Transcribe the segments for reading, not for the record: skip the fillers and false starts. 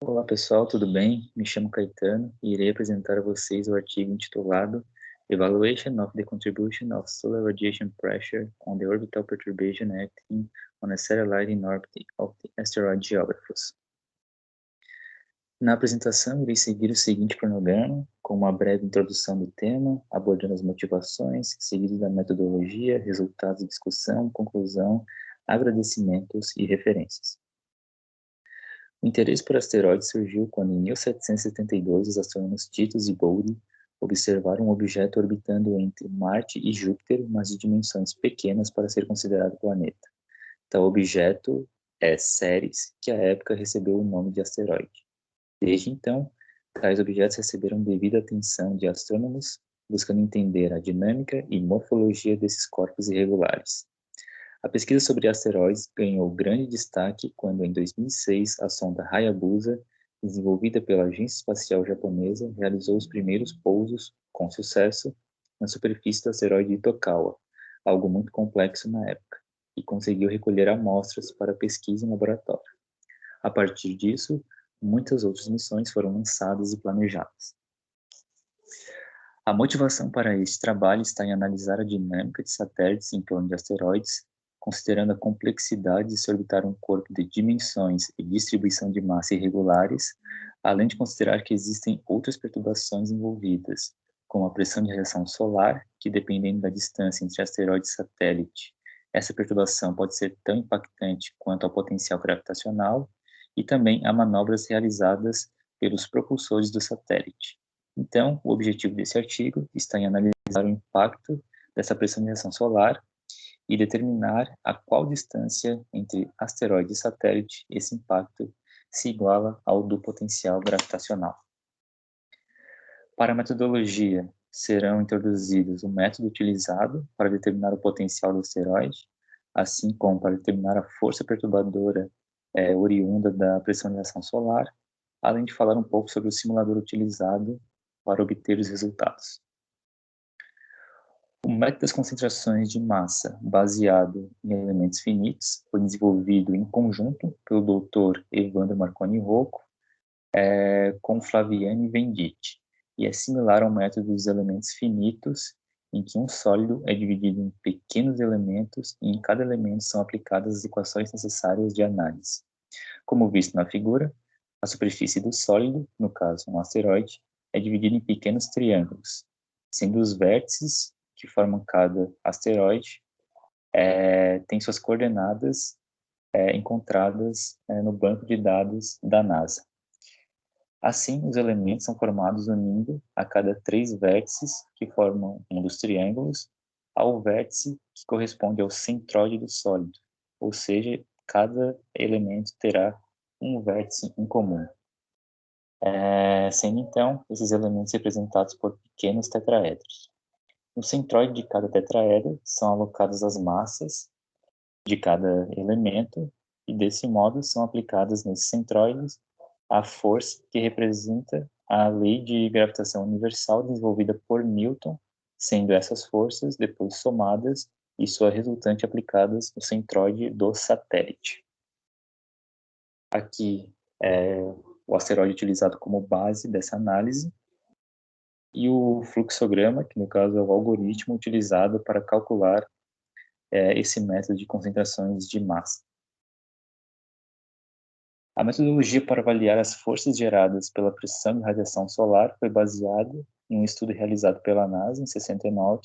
Olá pessoal, tudo bem? Me chamo Caetano e irei apresentar a vocês o artigo intitulado Evaluation of the Contribution of Solar Radiation Pressure on the Orbital Perturbation Acting on a Satellite in Orbit of the Asteroid Geographus. Na apresentação, irei seguir o seguinte cronograma, com uma breve introdução do tema, abordando as motivações, seguido da metodologia, resultados de discussão, conclusão, agradecimentos e referências. O interesse por asteroides surgiu quando, em 1772, os astrônomos Titus e Bode observaram um objeto orbitando entre Marte e Júpiter, mas de dimensões pequenas para ser considerado planeta. Tal objeto é Ceres, que à época recebeu o nome de asteroide. Desde então, tais objetos receberam devida atenção de astrônomos, buscando entender a dinâmica e morfologia desses corpos irregulares. A pesquisa sobre asteroides ganhou grande destaque quando, em 2006, a sonda Hayabusa, desenvolvida pela Agência Espacial Japonesa, realizou os primeiros pousos, com sucesso, na superfície do asteroide Itokawa, algo muito complexo na época, e conseguiu recolher amostras para pesquisa em laboratório. A partir disso, muitas outras missões foram lançadas e planejadas. A motivação para este trabalho está em analisar a dinâmica de satélites em torno de asteroides, considerando a complexidade de se orbitar um corpo de dimensões e distribuição de massa irregulares, além de considerar que existem outras perturbações envolvidas, como a pressão de radiação solar, que dependendo da distância entre asteroide e satélite, essa perturbação pode ser tão impactante quanto ao potencial gravitacional, e também a manobras realizadas pelos propulsores do satélite. Então, o objetivo desse artigo está em analisar o impacto dessa pressão de radiação solar e determinar a qual distância entre asteroide e satélite esse impacto se iguala ao do potencial gravitacional. Para a metodologia, serão introduzidos o método utilizado para determinar o potencial do asteroide, assim como para determinar a força perturbadora oriunda da pressão de radiação solar, além de falar um pouco sobre o simulador utilizado para obter os resultados. O método das concentrações de massa, baseado em elementos finitos, foi desenvolvido em conjunto pelo Dr. Evandro Marconi Rocco com Flaviane Venditti, e é similar ao método dos elementos finitos, em que um sólido é dividido em pequenos elementos e em cada elemento são aplicadas as equações necessárias de análise. Como visto na figura, a superfície do sólido, no caso um asteroide, é dividida em pequenos triângulos, sendo os vértices que formam cada asteroide têm suas coordenadas encontradas no banco de dados da NASA. Assim, os elementos são formados unindo a cada 3 vértices que formam um dos triângulos ao vértice que corresponde ao centroide do sólido, ou seja, cada elemento terá um vértice em comum, sendo então esses elementos representados por pequenos tetraedros. No centroide de cada tetraedro são alocadas as massas de cada elemento e desse modo são aplicadas nesses centroides a força que representa a lei de gravitação universal desenvolvida por Newton, sendo essas forças depois somadas e sua resultante aplicadas no centroide do satélite. Aqui é o asteroide utilizado como base dessa análise e o fluxograma, que no caso é o algoritmo utilizado para calcular esse método de concentrações de massa. A metodologia para avaliar as forças geradas pela pressão de radiação solar foi baseada em um estudo realizado pela NASA em 69,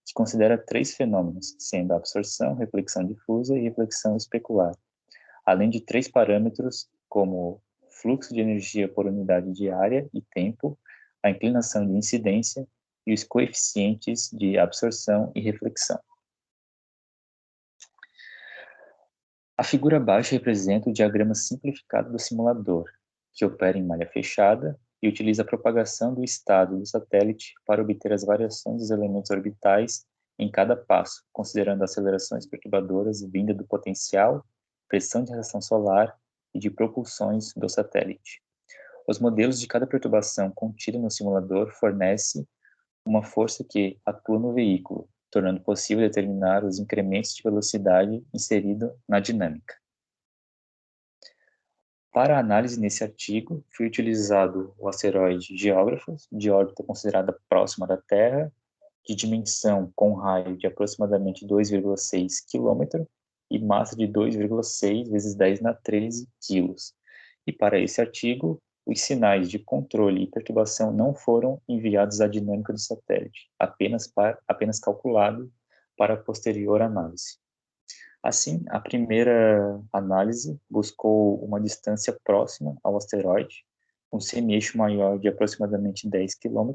que considera 3 fenômenos, sendo a absorção, reflexão difusa e reflexão especular, além de 3 parâmetros como fluxo de energia por unidade de área e tempo, a inclinação de incidência e os coeficientes de absorção e reflexão. A figura abaixo representa o diagrama simplificado do simulador, que opera em malha fechada e utiliza a propagação do estado do satélite para obter as variações dos elementos orbitais em cada passo, considerando acelerações perturbadoras vindas do potencial, pressão de radiação solar e de propulsões do satélite. Os modelos de cada perturbação contida no simulador fornecem uma força que atua no veículo, tornando possível determinar os incrementos de velocidade inseridos na dinâmica. Para a análise nesse artigo, foi utilizado o asteroide Geógrafos, de órbita considerada próxima da Terra, de dimensão com raio de aproximadamente 2,6 km e massa de 2,6 vezes 10 na 13 quilos. E para esse artigo, os sinais de controle e perturbação não foram enviados à dinâmica do satélite, apenas calculado para posterior análise. Assim, a primeira análise buscou uma distância próxima ao asteroide, um semi-eixo maior de aproximadamente 10 km,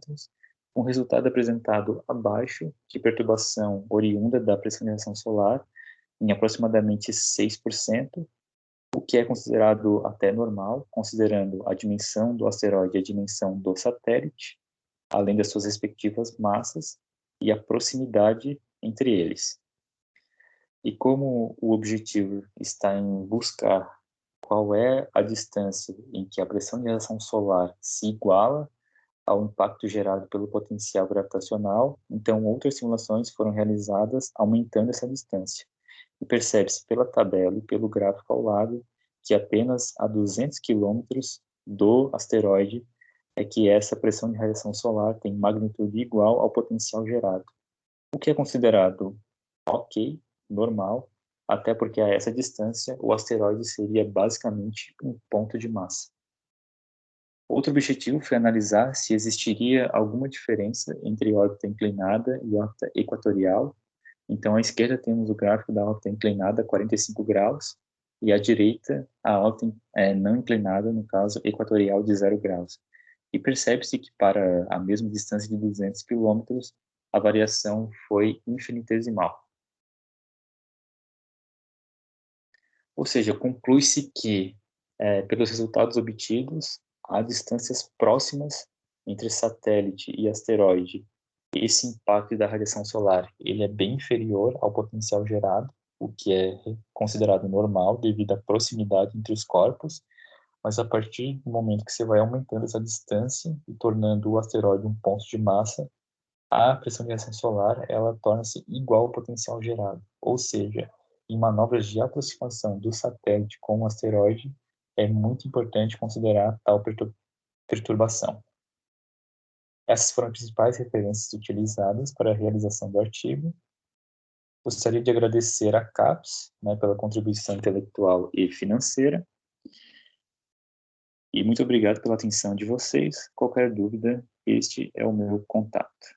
um resultado apresentado abaixo de perturbação oriunda da pressurização solar em aproximadamente 6%, o que é considerado até normal, considerando a dimensão do asteroide e a dimensão do satélite, além das suas respectivas massas e a proximidade entre eles. E como o objetivo está em buscar qual é a distância em que a pressão de radiação solar se iguala ao impacto gerado pelo potencial gravitacional, então outras simulações foram realizadas aumentando essa distância. E percebe-se pela tabela e pelo gráfico ao lado que apenas a 200 quilômetros do asteroide é que essa pressão de radiação solar tem magnitude igual ao potencial gerado, o que é considerado ok, normal, até porque a essa distância o asteroide seria basicamente um ponto de massa. Outro objetivo foi analisar se existiria alguma diferença entre órbita inclinada e órbita equatorial. Então, à esquerda temos o gráfico da órbita inclinada, 45 graus, e à direita, a órbita não inclinada, no caso, equatorial, de 0 graus. E percebe-se que para a mesma distância de 200 quilômetros, a variação foi infinitesimal. Ou seja, conclui-se que, pelos resultados obtidos, há distâncias próximas entre satélite e asteroide. Esse impacto da radiação solar ele é bem inferior ao potencial gerado, o que é considerado normal devido à proximidade entre os corpos, mas a partir do momento que você vai aumentando essa distância e tornando o asteroide um ponto de massa, a pressão de radiação solar ela torna-se igual ao potencial gerado, ou seja, em manobras de aproximação do satélite com o asteroide, é muito importante considerar tal perturbação. Essas foram as principais referências utilizadas para a realização do artigo. Gostaria de agradecer à CAPES, pela contribuição intelectual e financeira. E muito obrigado pela atenção de vocês. Qualquer dúvida, este é o meu contato.